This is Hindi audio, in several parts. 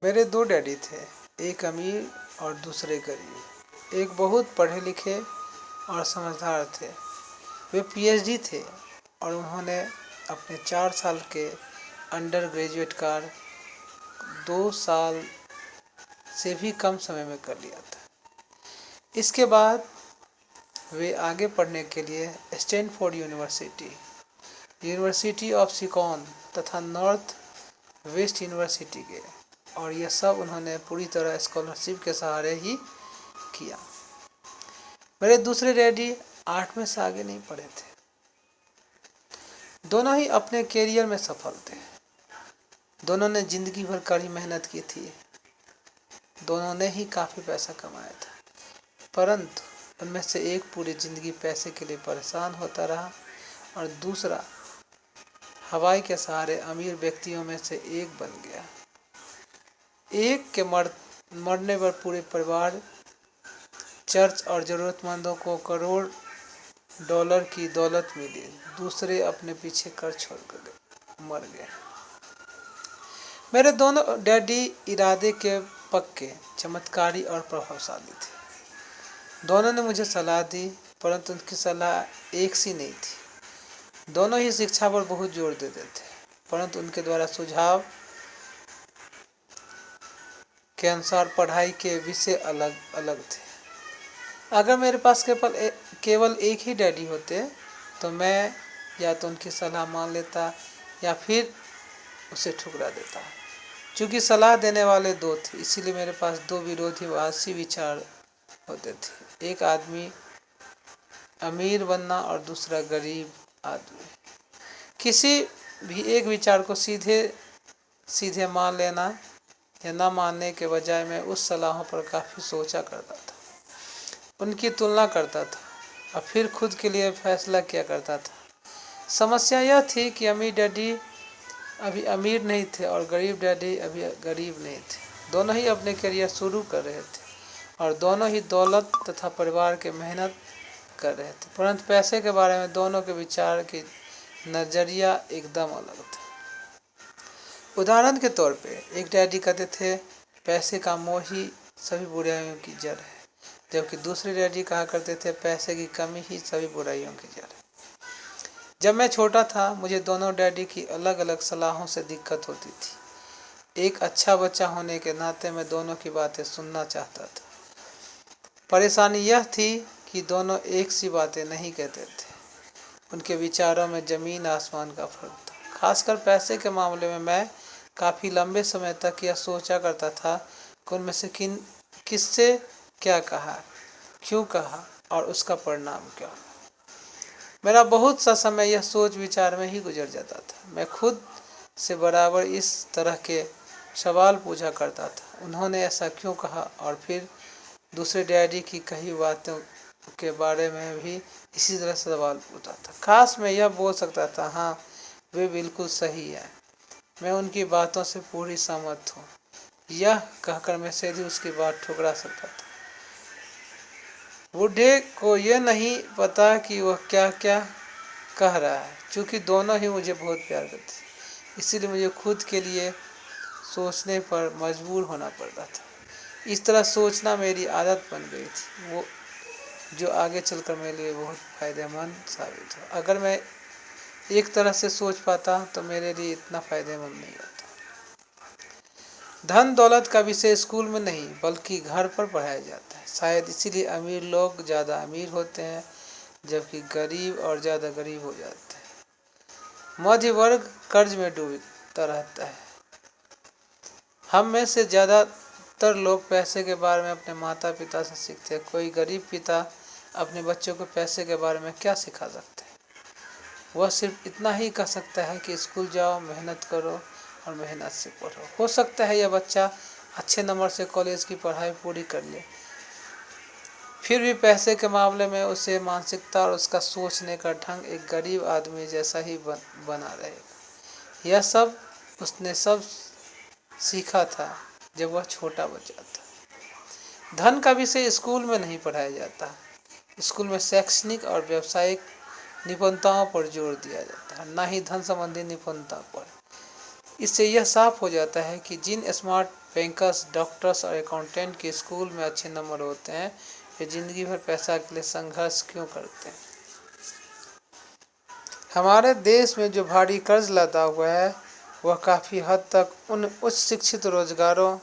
मेरे दो डैडी थे, एक अमीर और दूसरे गरीब। एक बहुत पढ़े लिखे और समझदार थे। वे पीएचडी थे और उन्होंने अपने 4 साल के अंडर ग्रेजुएट का 2 साल से भी कम समय में कर लिया था। इसके बाद वे आगे पढ़ने के लिए स्टैनफोर्ड यूनिवर्सिटी, यूनिवर्सिटी ऑफ सिकोन तथा नॉर्थ वेस्ट यूनिवर्सिटी गए और यह सब उन्होंने पूरी तरह स्कॉलरशिप के सहारे ही किया। मेरे दूसरे डैडी 8 में से आगे नहीं पढ़े थे। दोनों ही अपने करियर में सफल थे। दोनों ने जिंदगी भर कड़ी मेहनत की थी। दोनों ने ही काफ़ी पैसा कमाया था, परंतु उनमें से एक पूरी जिंदगी पैसे के लिए परेशान होता रहा और दूसरा हवाई के सहारे अमीर व्यक्तियों में से एक बन गया। एक के मरने पर पूरे परिवार, चर्च और ज़रूरतमंदों को करोड़ डॉलर की दौलत मिली। दूसरे अपने पीछे कर छोड़ कर मर गए। मेरे दोनों डैडी इरादे के पक्के, चमत्कारी और प्रभावशाली थे। दोनों ने मुझे सलाह दी, परंतु उनकी सलाह एक सी नहीं थी। दोनों ही शिक्षा पर बहुत जोर देते थे, परंतु उनके द्वारा सुझाव के अनुसार पढ़ाई के विषय अलग अलग थे। अगर मेरे पास केवल एक ही डैडी होते तो मैं या तो उनकी सलाह मान लेता या फिर उसे ठुकरा देता। चूँकि सलाह देने वाले दो थे, इसीलिए मेरे पास दो विरोधाभासी विचार होते थे। एक आदमी अमीर बनना और दूसरा गरीब आदमी। किसी भी एक विचार को सीधे सीधे मान लेना या ना मानने के बजाय मैं उस सलाहों पर काफ़ी सोचा करता था, उनकी तुलना करता था और फिर खुद के लिए फैसला किया करता था। समस्या यह थी कि अमीर डैडी अभी अमीर नहीं थे और गरीब डैडी अभी गरीब नहीं थे। दोनों ही अपने करियर शुरू कर रहे थे और दोनों ही दौलत तथा परिवार के मेहनत कर रहे थे, परंतु पैसे के बारे में दोनों के विचार की नज़रिया एकदम अलग था। उदाहरण के तौर पे एक डैडी कहते थे पैसे का मोह ही सभी बुराइयों की जड़ है, जबकि दूसरे डैडी कहा करते थे पैसे की कमी ही सभी बुराइयों की जड़ है। जब मैं छोटा था मुझे दोनों डैडी की अलग अलग सलाहों से दिक्कत होती थी। एक अच्छा बच्चा होने के नाते मैं दोनों की बातें सुनना चाहता था। परेशानी यह थी कि दोनों एक सी बातें नहीं कहते थे। उनके विचारों में ज़मीन आसमान का फर्क था। खासकर पैसे के मामले में मैं काफ़ी लंबे समय तक यह सोचा करता था कि उनमें से किससे क्या कहा, क्यों कहा और उसका परिणाम क्या। मेरा बहुत सा समय यह सोच विचार में ही गुजर जाता था। मैं खुद से बराबर इस तरह के सवाल पूछा करता था, उन्होंने ऐसा क्यों कहा, और फिर दूसरे डैडी की कही बातों के बारे में भी इसी तरह से सवाल पूछता था। खास मैं यह बोल सकता था, हाँ वे बिल्कुल सही है, मैं उनकी बातों से पूरी सहमत हूँ, यह कहकर मैं सीधे उसकी बात ठुकरा सकता था। बूढ़े को यह नहीं पता कि वह क्या क्या कह रहा है। चूँकि दोनों ही मुझे बहुत प्यार करते थे, इसीलिए मुझे खुद के लिए सोचने पर मजबूर होना पड़ता था। इस तरह सोचना मेरी आदत बन गई थी, वो जो आगे चलकर मेरे लिए बहुत फ़ायदेमंद साबित हो। अगर मैं एक तरह से सोच पाता तो मेरे लिए इतना फ़ायदेमंद नहीं होता। धन दौलत का विषय स्कूल में नहीं बल्कि घर पर पढ़ाया जाता है। शायद इसीलिए अमीर लोग ज़्यादा अमीर होते हैं जबकि गरीब और ज़्यादा गरीब हो जाते हैं। मध्य वर्ग कर्ज में डूबता रहता है। हम में से ज़्यादातर लोग पैसे के बारे में अपने माता पिता से सीखते हैं। कोई गरीब पिता अपने बच्चों को पैसे के बारे में क्या सिखा सकते हैं? वह सिर्फ इतना ही कह सकता है कि स्कूल जाओ, मेहनत करो और मेहनत से पढ़ो। हो सकता है यह बच्चा अच्छे नंबर से कॉलेज की पढ़ाई पूरी कर ले, फिर भी पैसे के मामले में उसे मानसिकता और उसका सोचने का ढंग एक गरीब आदमी जैसा ही बना रहेगा। यह सब उसने सीखा था जब वह छोटा बच्चा था। धन का विषय स्कूल में नहीं पढ़ाया जाता। स्कूल में शैक्षणिक और व्यावसायिक निपुणताओं पर जोर दिया जाता है, ना ही धन संबंधी निपुणता पर। इससे यह साफ हो जाता है कि जिन स्मार्ट बैंकर्स, डॉक्टर्स और अकाउंटेंट के स्कूल में अच्छे नंबर होते हैं, वे जिंदगी भर पैसा के लिए संघर्ष क्यों करते हैं? हमारे देश में जो भारी कर्ज लदा हुआ है वह काफ़ी हद तक उन उच्च शिक्षित रोजगारों,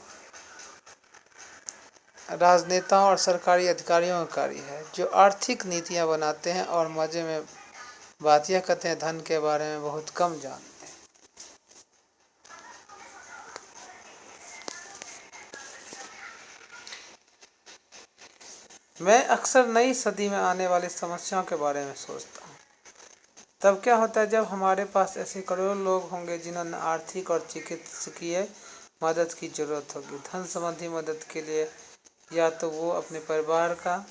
राजनेताओं और सरकारी अधिकारियों का कार्य है जो आर्थिक नीतियां बनाते हैं और मजे में बात यह कहते हैं धन के बारे में बहुत कम जानते हैं। मैं अक्सर नई सदी में आने वाली समस्याओं के बारे में सोचता हूँ। तब क्या होता है जब हमारे पास ऐसे करोड़ों लोग होंगे जिन्होंने आर्थिक और चिकित्सकीय मदद की जरूरत होगी। धन संबंधी मदद के लिए या तो वो अपने परिवार का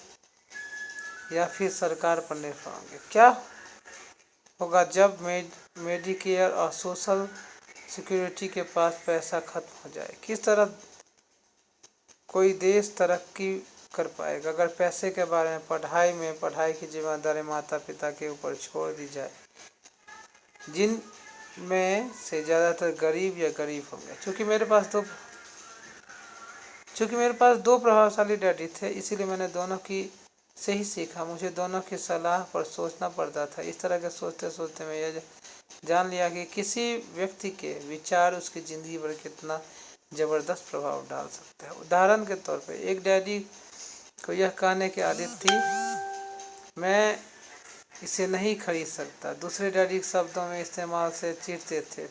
या फिर सरकार पर निर्भर होंगे। क्या होगा जब मेडिकेयर और सोशल सिक्योरिटी के पास पैसा खत्म हो जाए? किस तरह कोई देश तरक्की कर पाएगा? अगर पैसे के बारे में पढ़ाई की जिम्मेदारी माता पिता के ऊपर छोड़ दी जाए, जिन में से ज़्यादातर गरीब या गरीब होंगे। चूँकि मेरे पास दो प्रभावशाली डैडी थे, इसीलिए मैंने दोनों की से ही सीखा। मुझे दोनों की सलाह पर सोचना पड़ता था। इस तरह के सोचते सोचते मैं यह जान लिया कि किसी व्यक्ति के विचार उसकी ज़िंदगी पर कितना ज़बरदस्त प्रभाव डाल सकता है। उदाहरण के तौर पे एक डैडी को यह कहने की आदत थी, मैं इसे नहीं खरीद सकता। दूसरे डैडी शब्दों में इस्तेमाल से चिढ़ते थे।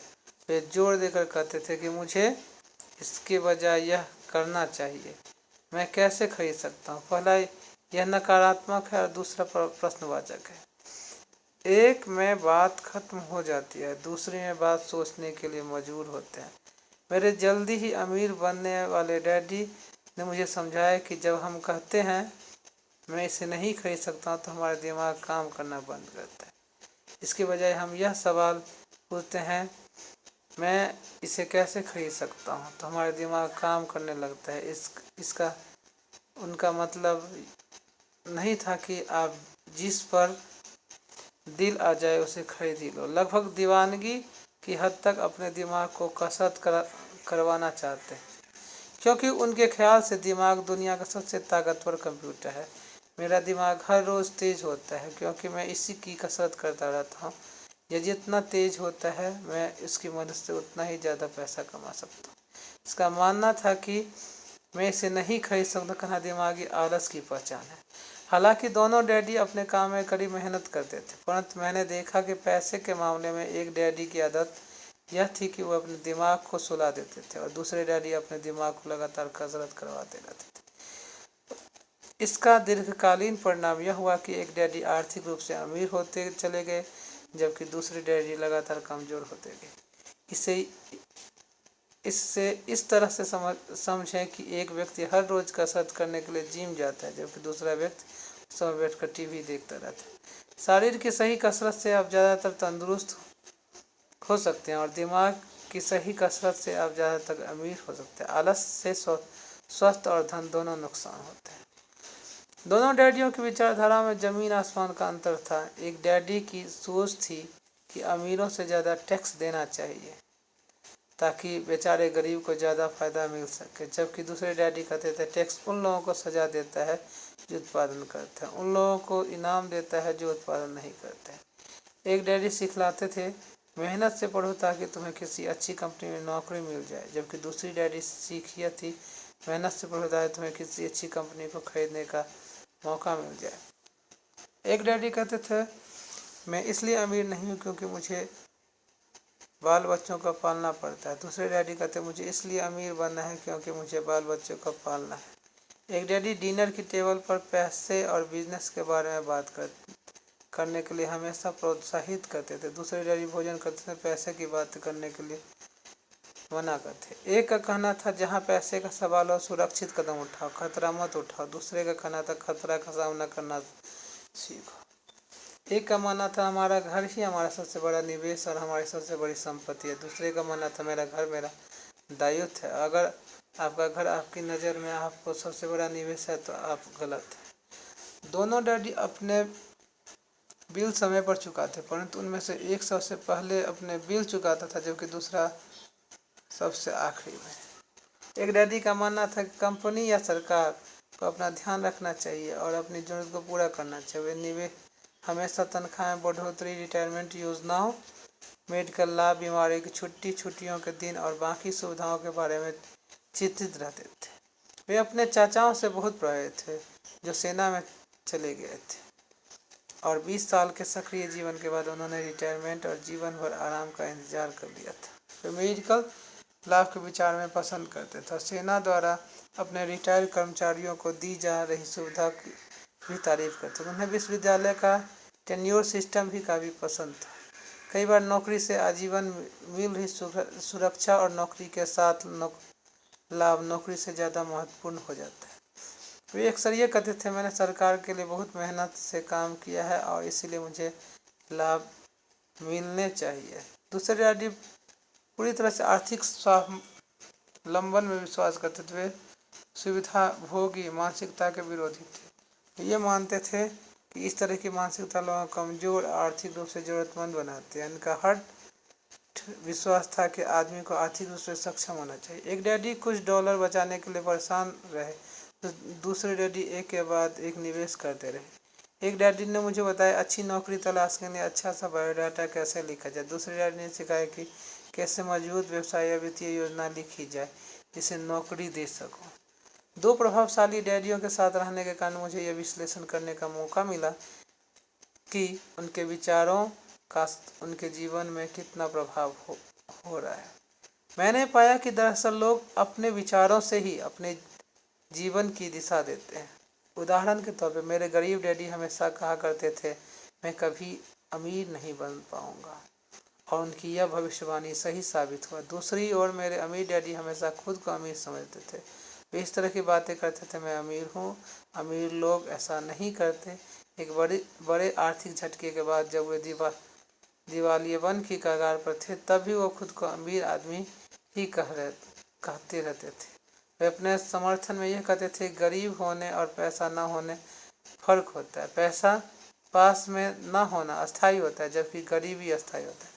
वे जोर देकर कहते थे कि मुझे इसके बजाय यह करना चाहिए। मैं कैसे खरीद सकता हूँ? पहला यह नकारात्मक है और दूसरा प्रश्नवाचक है। एक में बात खत्म हो जाती है, दूसरी में बात सोचने के लिए मजबूर होते हैं। मेरे जल्दी ही अमीर बनने वाले डैडी ने मुझे समझाया कि जब हम कहते हैं मैं इसे नहीं खरीद सकता हूँ तो हमारा दिमाग काम करना बंद करता है। इसके बजाय हम यह सवाल पूछते हैं, मैं इसे कैसे खरीद सकता हूँ, तो हमारा दिमाग काम करने लगता है। इसका उनका मतलब नहीं था कि आप जिस पर दिल आ जाए उसे खरीद ही लो। लगभग दीवानगी की हद तक अपने दिमाग को कसरत करवाना चाहते हैं, क्योंकि उनके ख्याल से दिमाग दुनिया का सबसे ताकतवर कंप्यूटर है। मेरा दिमाग हर रोज़ तेज़ होता है क्योंकि मैं इसी की कसरत करता रहता हूँ। यह जितना तेज़ होता है मैं इसकी मदद से उतना ही ज़्यादा पैसा कमा सकता हूँ। इसका मानना था कि मैं इसे नहीं खरीद सकता कहना दिमागी आलस की पहचान है। हालांकि दोनों डैडी अपने काम में कड़ी मेहनत करते थे, परंतु मैंने देखा कि पैसे के मामले में एक डैडी की आदत यह थी कि वो अपने दिमाग को सुला देते थे और दूसरे डैडी अपने दिमाग को लगातार कसरत करवाते रहते थे। इसका दीर्घकालीन परिणाम यह हुआ कि एक डैडी आर्थिक रूप से अमीर होते चले गए जबकि दूसरे डैडी लगातार कमज़ोर होते गए। इससे इस तरह से समझें कि एक व्यक्ति हर रोज़ कसरत करने के लिए जिम जाता है जबकि दूसरा व्यक्ति समय बैठकर टीवी देखता रहता है। शरीर की सही कसरत से आप ज़्यादातर तंदुरुस्त हो सकते हैं और दिमाग की सही कसरत से आप ज़्यादातर अमीर हो सकते हैं। आलस से स्वास्थ्य और धन दोनों नुकसान होते हैं। दोनों डैडियों की विचारधारा में ज़मीन आसमान का अंतर था। एक डैडी की सोच थी कि अमीरों से ज़्यादा टैक्स देना चाहिए ताकि बेचारे गरीब को ज़्यादा फ़ायदा मिल सके, जबकि दूसरे डैडी कहते थे टैक्स उन लोगों को सजा देता है जो उत्पादन करते हैं, उन लोगों को इनाम देता है जो उत्पादन नहीं करते हैं। एक डैडी सिखलाते थे मेहनत से पढ़ो ताकि तुम्हें किसी अच्छी कंपनी में नौकरी मिल जाए, जबकि दूसरी डैडी सीख यह थी मेहनत से पढ़ो ताकि तुम्हें किसी अच्छी कंपनी को खरीदने का मौका मिल जाए। एक डैडी कहते थे मैं इसलिए अमीर नहीं हूँ क्योंकि मुझे बाल बच्चों का पालना पड़ता है। दूसरे डैडी कहते मुझे इसलिए अमीर बनना है क्योंकि मुझे बाल बच्चों का पालना है। एक डैडी डिनर की टेबल पर पैसे और बिजनेस के बारे में बात करने के लिए हमेशा प्रोत्साहित करते थे। दूसरे डैडी भोजन करते थे पैसे की बात करने के लिए मना करते। एक का कहना था जहाँ पैसे का सवाल हो सुरक्षित कदम उठाओ, खतरा मत उठाओ। दूसरे का कहना था खतरा का सामना करना सीखो। एक का मानना था हमारा घर ही हमारा सबसे बड़ा निवेश और हमारी सबसे बड़ी संपत्ति है। दूसरे का मानना था मेरा घर मेरा दायित्व है। अगर आपका घर आपकी नज़र में आपको सबसे बड़ा निवेश है तो आप गलत हैं। दोनों डैडी अपने बिल समय पर चुकाते, परंतु उनमें से एक सबसे पहले अपने बिल चुकाता था जबकि दूसरा सबसे आखिरी में। एक डैडी का मानना था कि कंपनी या सरकार को अपना ध्यान रखना चाहिए और अपनी जरूरत को पूरा करना चाहिए। वे निवेश हमेशा तनख्वाह में बढ़ोतरी, रिटायरमेंट योजनाओं, मेडिकल लाभ, बीमारी की छुट्टी, छुट्टियों के दिन और बाकी सुविधाओं के बारे में चिंतित रहते थे। वे अपने चाचाओं से बहुत प्रभावित थे जो सेना में चले गए थे और 20 साल के सक्रिय जीवन के बाद उन्होंने रिटायरमेंट और जीवन भर आराम का इंतजार कर लिया था। वे मेडिकल लाभ के विचार में पसंद करते थे। सेना द्वारा अपने रिटायर्ड कर्मचारियों को दी जा रही सुविधा की भी तारीफ करते थे। उन्हें विश्वविद्यालय का टेन्योर सिस्टम भी काफ़ी पसंद था। कई बार नौकरी से आजीवन मिल रही सुरक्षा और नौकरी के साथ लाभ नौकरी से ज़्यादा महत्वपूर्ण हो जाता है। वे अक्सर ये कहते थे, मैंने सरकार के लिए बहुत मेहनत से काम किया है और इसीलिए मुझे लाभ मिलने चाहिए। दूसरे डैडी पूरी तरह से आर्थिक स्वावलंबन में विश्वास करते थे। वे सुविधा भोगी मानसिकता के विरोधी थे। ये मानते थे कि इस तरह की मानसिकता लोगों को कमजोर, आर्थिक रूप से जरूरतमंद बनाती है। इनका हट विश्वास था कि आदमी को आर्थिक रूप से सक्षम होना चाहिए। एक डैडी कुछ डॉलर बचाने के लिए परेशान रहे तो दूसरे डैडी एक के बाद एक निवेश करते रहे। एक डैडी ने मुझे बताया अच्छी नौकरी तलाश के लिए अच्छा सा बायोडाटा कैसे लिखा जाए। दूसरे डैडी ने सिखाया कि कैसे मजबूत व्यवसाय या वित्तीय योजना लिखी जाए जिसे नौकरी दे सको। 2 प्रभावशाली डैडियों के साथ रहने के कारण मुझे यह विश्लेषण करने का मौका मिला कि उनके विचारों का उनके जीवन में कितना प्रभाव हो रहा है। मैंने पाया कि दरअसल लोग अपने विचारों से ही अपने जीवन की दिशा देते हैं। उदाहरण के तौर पे मेरे गरीब डैडी हमेशा कहा करते थे, मैं कभी अमीर नहीं बन पाऊंगा, और उनकी यह भविष्यवाणी सही साबित हुआ। दूसरी ओर मेरे अमीर डैडी हमेशा खुद को अमीर समझते थे। वे इस तरह की बातें करते थे, मैं अमीर हूँ। अमीर लोग ऐसा नहीं करते। एक बड़े आर्थिक झटके के बाद जब वे दिवालियेपन की कगार पर थे तब भी वो खुद को अमीर आदमी ही कहते रहते थे। वे अपने समर्थन में यह कहते थे, गरीब होने और पैसा न होने फर्क होता है। पैसा पास में न होना अस्थायी होता है जबकि गरीबी अस्थायी होता है।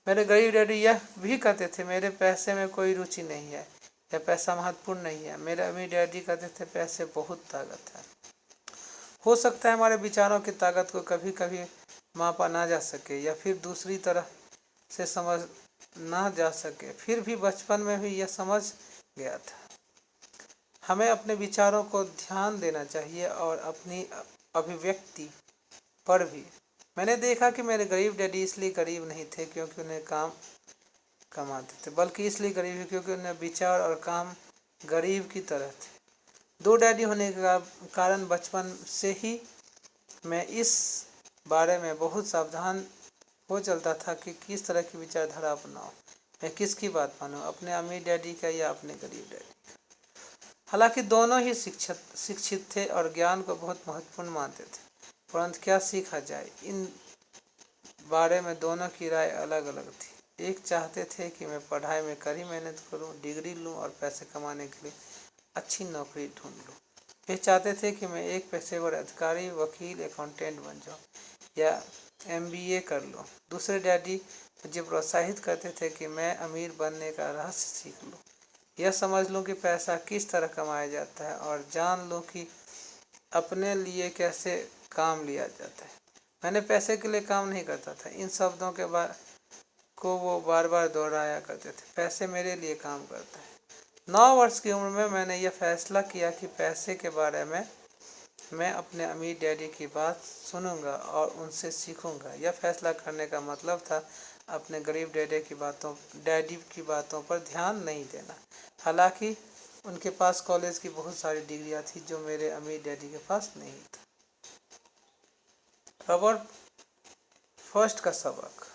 मेरे गरीब डैडी यह भी कहते थे, मेरे पैसे में कोई रुचि नहीं है या पैसा महत्वपूर्ण नहीं है। मेरे अमीर डैडी कहते थे, पैसे बहुत ताकत है। हो सकता है हमारे विचारों की ताकत को कभी कभी मापा ना जा सके या फिर दूसरी तरह से समझ ना जा सके, फिर भी बचपन में भी यह समझ गया था। हमें अपने विचारों को ध्यान देना चाहिए और अपनी अभिव्यक्ति पर भी। मैंने देखा कि मेरे गरीब डैडी इसलिए गरीब नहीं थे क्योंकि उन्हें काम कमाते थे, बल्कि इसलिए गरीब है क्योंकि उन्हें विचार और काम गरीब की तरह थे। 2 डैडी होने का कारण बचपन से ही मैं इस बारे में बहुत सावधान हो चलता था कि किस तरह की विचारधारा अपनाऊं, मैं किसकी बात मानूं, अपने अमीर डैडी का या अपने गरीब डैडी का। हालांकि दोनों ही शिक्षित थे और ज्ञान को बहुत महत्वपूर्ण मानते थे, परंतु क्या सीखा जाए इन बारे में दोनों की राय अलग अलग थी। एक चाहते थे कि मैं पढ़ाई में कड़ी मेहनत करूं, डिग्री लूं और पैसे कमाने के लिए अच्छी नौकरी ढूंढ लूं। वे चाहते थे कि मैं एक पेशेवर अधिकारी, वकील, अकाउंटेंट बन जाऊं या MBA कर लूं। दूसरे डैडी मुझे प्रोत्साहित करते थे कि मैं अमीर बनने का रहस्य सीख लूं, यह समझ लूं कि पैसा किस तरह कमाया जाता है और जान लूं कि अपने लिए कैसे काम लिया जाता है। मैंने पैसे के लिए काम नहीं करता था। इन शब्दों को वो बार बार दोहराया करते थे, पैसे मेरे लिए काम करता है। 9 वर्ष की उम्र में मैंने यह फैसला किया कि पैसे के बारे में मैं अपने अमीर डैडी की बात सुनूंगा और उनसे सीखूंगा। यह फैसला करने का मतलब था अपने गरीब डैडी की बातों पर ध्यान नहीं देना। हालांकि उनके पास कॉलेज की बहुत सारी डिग्रियां थी जो मेरे अमीर डैडी के पास नहीं था। रॉबर्ट फर्स्ट का सबक।